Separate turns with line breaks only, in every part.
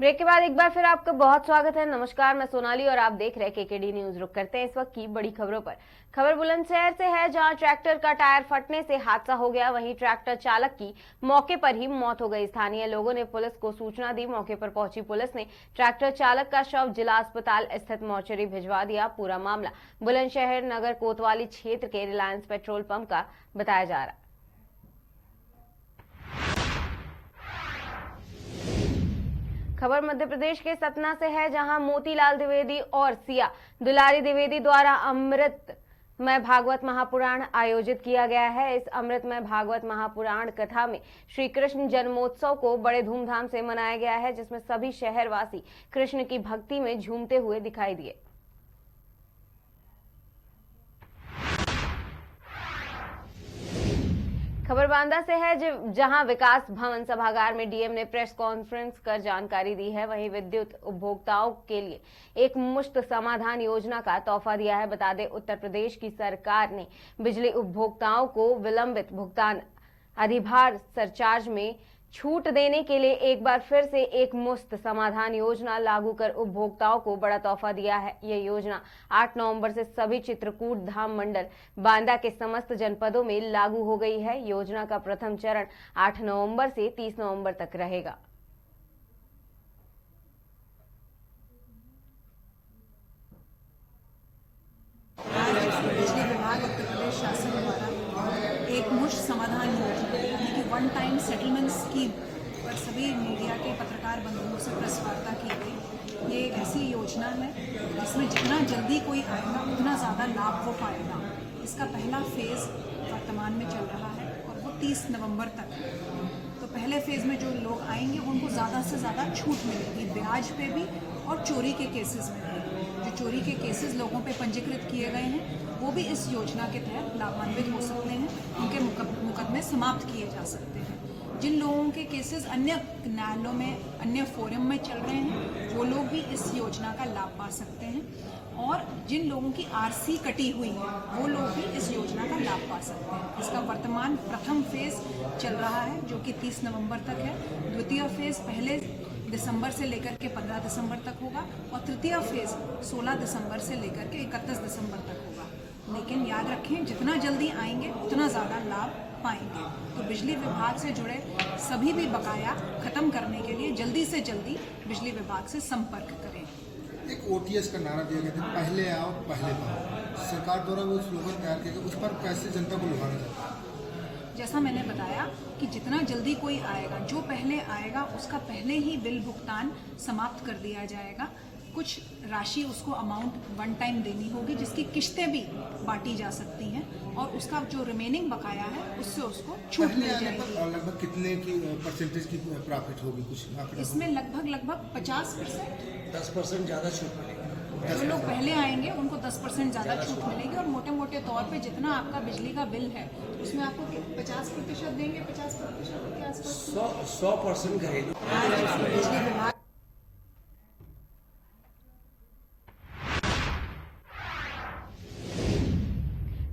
Break के बाद एक बार फिर आपका बहुत स्वागत है। नमस्कार, मैं सोनाली और आप देख रहे हैं केकेडी न्यूज। रुक करते हैं इस वक्त की बड़ी खबरों पर। खबर बुलंदशहर से है, जहां ट्रैक्टर का टायर फटने से हादसा हो गया। वहीं ट्रैक्टर चालक की मौके पर ही मौत हो गई। स्थानीय लोगों ने पुलिस को सूचना दी। मौके पर पहुंची पुलिस ने ट्रैक्टर चालक का शव जिला अस्पताल स्थित मोर्चरी भिजवा दिया। पूरा मामला बुलंदशहर नगर कोतवाली क्षेत्र के रिलायंस पेट्रोल पंप का बताया जा रहा है। खबर मध्य प्रदेश के सतना से है, जहां मोतीलाल द्विवेदी और सिया दुलारी द्विवेदी द्वारा अमृतमय भागवत महापुराण आयोजित किया गया है। इस अमृतमय भागवत महापुराण कथा में श्री कृष्ण जन्मोत्सव को बड़े धूमधाम से मनाया गया है, जिसमें सभी शहरवासी कृष्ण की भक्ति में झूमते हुए दिखाई दिए। खबर बांदा से है, जहां विकास भवन सभागार में डीएम ने प्रेस कॉन्फ्रेंस कर जानकारी दी है। वहीं विद्युत उपभोक्ताओं के लिए एक मुश्त समाधान योजना का तोहफा दिया है। बता दें, उत्तर प्रदेश की सरकार ने बिजली उपभोक्ताओं को विलंबित भुगतान अधिभार सरचार्ज में छूट देने के लिए एक बार फिर से एक मुफ्त समाधान योजना लागू कर उपभोक्ताओं को बड़ा तोहफा दिया है। यह योजना 8 नवंबर से सभी चित्रकूट धाम मंडल बांदा के समस्त जनपदों में लागू हो गई है। योजना का प्रथम चरण 8 नवंबर से 30 नवंबर तक रहेगा।
बिजली विभाग उत्तर प्रदेश शासन द्वारा एक मुश्त समाधान योजना यानी कि वन टाइम सेटलमेंट स्कीम पर सभी मीडिया के पत्रकार बंधुओं से प्रेस वार्ता की गई। ये एक ऐसी योजना है जिसमें जितना जल्दी कोई आएगा उतना ज़्यादा लाभ वो पाएगा। इसका पहला फेज़ वर्तमान में चल रहा है और वो 30 नवंबर तक है। तो पहले फेज़ में जो लोग आएंगे उनको ज़्यादा से ज़्यादा छूट मिलेगी, ब्याज पे भी और चोरी के केसेस में भी। जो चोरी के केसेस लोगों पे पंजीकृत किए गए हैं वो भी इस योजना के तहत लाभान्वित हो सकते हैं, उनके मुकदमे समाप्त किए जा सकते हैं। जिन लोगों के केसेस अन्य न्यायालयों में, अन्य फोरम में चल रहे हैं, वो लोग भी इस योजना का लाभ पा सकते हैं। और जिन लोगों की आरसी कटी हुई है वो लोग भी इस योजना का लाभ पा सकते हैं। इसका वर्तमान प्रथम फेज चल रहा है जो कि 30 नवंबर तक है। द्वितीय फेज पहले दिसंबर से लेकर के 15 दिसंबर तक होगा और तृतीय फेज 16 दिसंबर से लेकर के 31 दिसंबर तक होगा। लेकिन याद रखें, जितना जल्दी आएंगे उतना ज़्यादा लाभ पाएंगे। तो बिजली विभाग से जुड़े सभी भी बकाया खत्म करने के लिए जल्दी से जल्दी बिजली विभाग से संपर्क करें।
एक ओटीएस का नारा दिया गया था, पहले आओ पहले पाओ। सरकार द्वारा वो स्लोगन तैयार किया गया, उस पर कैसे जनता को लुभाना चाहता है?
जैसा मैंने बताया कि जितना जल्दी कोई आएगा, जो पहले आएगा उसका पहले ही बिल भुगतान समाप्त कर दिया जाएगा। कुछ राशि उसको अमाउंट वन टाइम देनी होगी, जिसकी किश्तें भी बांटी जा सकती हैं और उसका जो रिमेनिंग बकाया है उससे उसको छूट मिल जाएगी।
लगभग कितने की परसेंटेज की प्रॉफिट होगी? कुछ
इसमें लगभग 50%,
10% ज़्यादा छूट मिलेगी।
जो लोग पहले आएंगे उनको 10% ज़्यादा छूट मिलेगी। और मोटे मोटे तौर पे जितना आपका बिजली का बिल है उसमें आपको 50% देंगे, 50% के आसपास
100% घरेलू।
बिजली विभाग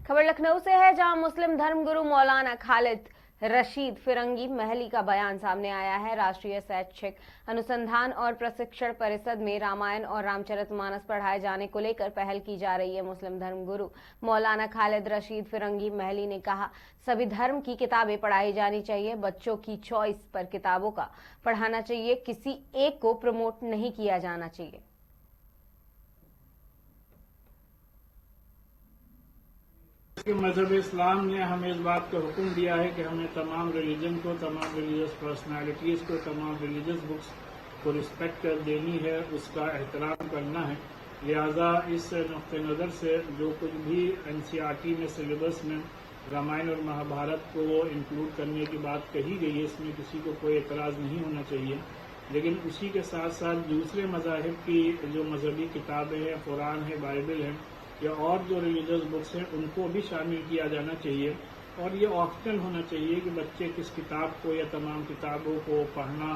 खबर लखनऊ से है, जहां मुस्लिम धर्मगुरु मौलाना खालिद रशीद फिरंगी महली का बयान सामने आया है। राष्ट्रीय शैक्षिक अनुसंधान और प्रशिक्षण परिषद में रामायण और रामचरितमानस पढ़ाए जाने को लेकर पहल की जा रही है। मुस्लिम धर्मगुरु मौलाना खालिद रशीद फिरंगी महली ने कहा, सभी धर्म की किताबें पढ़ाई जानी चाहिए। बच्चों की चॉइस पर किताबों का पढ़ाना चाहिए, किसी एक को प्रमोट नहीं किया जाना चाहिए।
मजहब इस्लाम ने हमें इस बात का हुक्म दिया है कि हमें तमाम रिलीजन को, तमाम रिलीजियस पर्सनालिटीज़ को, तमाम रिलीजियस बुक्स को रिस्पेक्ट कर देनी है, उसका एहतराम करना है। लिहाजा इस नुक़्ते नज़र से जो कुछ भी एनसीईआरटी में सिलेबस में रामायण और महाभारत को इंक्लूड करने की बात कही गई है, इसमें किसी को कोई एतराज़ नहीं होना चाहिए। लेकिन उसी के साथ साथ दूसरे मज़ाहिब की जो मजहबी किताबें हैं, कुरान है, बाइबल है या और जो रिलीजियस बुक्स हैं, उनको भी शामिल किया जाना चाहिए। और ये ऑप्शनल होना चाहिए कि बच्चे किस किताब को या तमाम किताबों को पढ़ना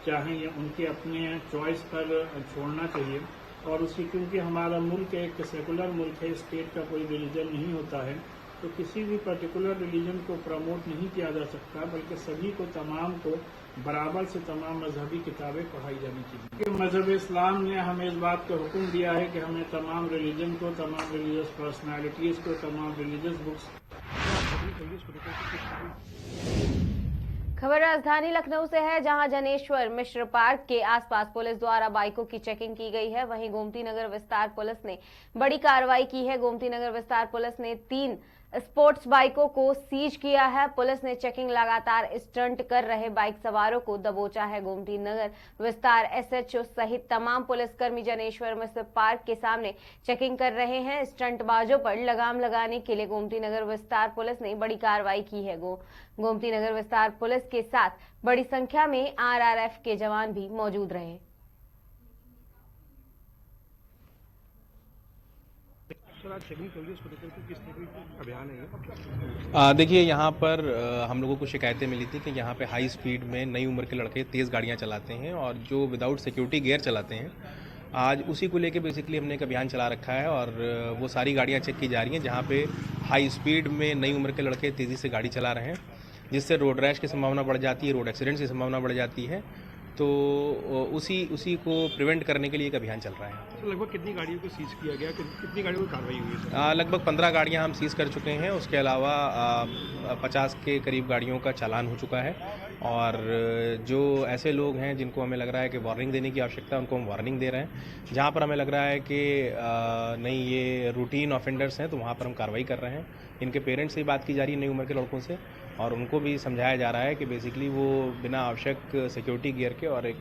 चाहें या उनके अपने चॉइस पर छोड़ना चाहिए। और उसी क्योंकि हमारा मुल्क एक सेकुलर मुल्क है, स्टेट का कोई रिलीजन नहीं होता है, तो किसी भी पर्टिकुलर रिलीजन को प्रमोट नहीं किया जा सकता, बल्कि सभी को, तमाम को बराबर से तमाम मजहबी किताबें पढ़ाई जानी चाहिए। मजहब इस्लाम ने हमें इस बात का हुक्म दिया है कि हमें तमाम रिलीजन को, तमाम रिलीजियस पर्सनालिटीज़ को, तमाम रिलीजियस बुक्स।
खबर राजधानी लखनऊ से है, जहां जनेश्वर मिश्र पार्क के आसपास पुलिस द्वारा बाइकों की चेकिंग की गई है। वहीं गोमती नगर विस्तार पुलिस ने बड़ी कार्रवाई की है। गोमती नगर विस्तार पुलिस ने 3 स्पोर्ट्स बाइकों को सीज किया है। पुलिस ने चेकिंग लगातार स्टंट कर रहे बाइक सवारों को दबोचा है। गोमती नगर विस्तार एसएचओ सहित तमाम पुलिसकर्मी जनेश्वर मिश्र पार्क के सामने चेकिंग कर रहे हैं। स्टंटबाजों पर लगाम लगाने के लिए गोमती नगर विस्तार पुलिस ने बड़ी कार्रवाई की है। गोमती नगर विस्तार पुलिस के साथ बड़ी संख्या में आरआरएफ के जवान भी मौजूद रहे।
देखिए, यहाँ पर हम लोगों को शिकायतें मिली थी कि यहाँ पे हाई स्पीड में नई उम्र के लड़के तेज़ गाड़ियाँ चलाते हैं और जो विदाउट सिक्योरिटी गियर चलाते हैं। आज उसी को लेके बेसिकली हमने एक अभियान चला रखा है और वो सारी गाड़ियाँ चेक की जा रही हैं जहाँ पे हाई स्पीड में नई उम्र के लड़के तेज़ी से गाड़ी चला रहे हैं, जिससे रोड रैश की संभावना बढ़ जाती है, रोड एक्सीडेंट्स की संभावना बढ़ जाती है। तो उसी को प्रिवेंट करने के लिए एक अभियान चल रहा है।
तो लगभग कितनी गाड़ियों को सीज किया गया, कितनी गाड़ियों की कार्रवाई हुई है सर?
लगभग 15 गाड़ियां हम सीज कर चुके हैं। उसके अलावा 50 के करीब गाड़ियों का चालान हो चुका है और जो ऐसे लोग हैं जिनको हमें लग रहा है कि वार्निंग देने की आवश्यकता है, उनको हम वार्निंग दे रहे हैं। जहां पर हमें लग रहा है कि नहीं ये रूटीन ऑफेंडर्स हैं, तो वहां पर हम कार्रवाई कर रहे हैं। इनके पेरेंट्स से बात की जा रही है नई उम्र के लड़कों से और उनको भी समझाया जा रहा है कि बेसिकली वो बिना आवश्यक सिक्योरिटी गियर के और एक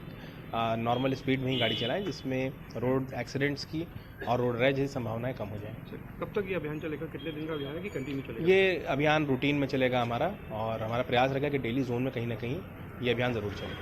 नॉर्मल स्पीड में ही गाड़ी चलाएं, जिसमें रोड एक्सीडेंट्स की और रोड रैश की संभावनाएं कम हो जाएं।
कब तक ये अभियान चलेगा, कितने दिन का अभियान है कि कंटिन्यू चलेगा?
ये अभियान रूटीन में चलेगा हमारा और हमारा प्रयास रहेगा कि डेली जोन में कहीं ना कहीं ये अभियान ज़रूर चले।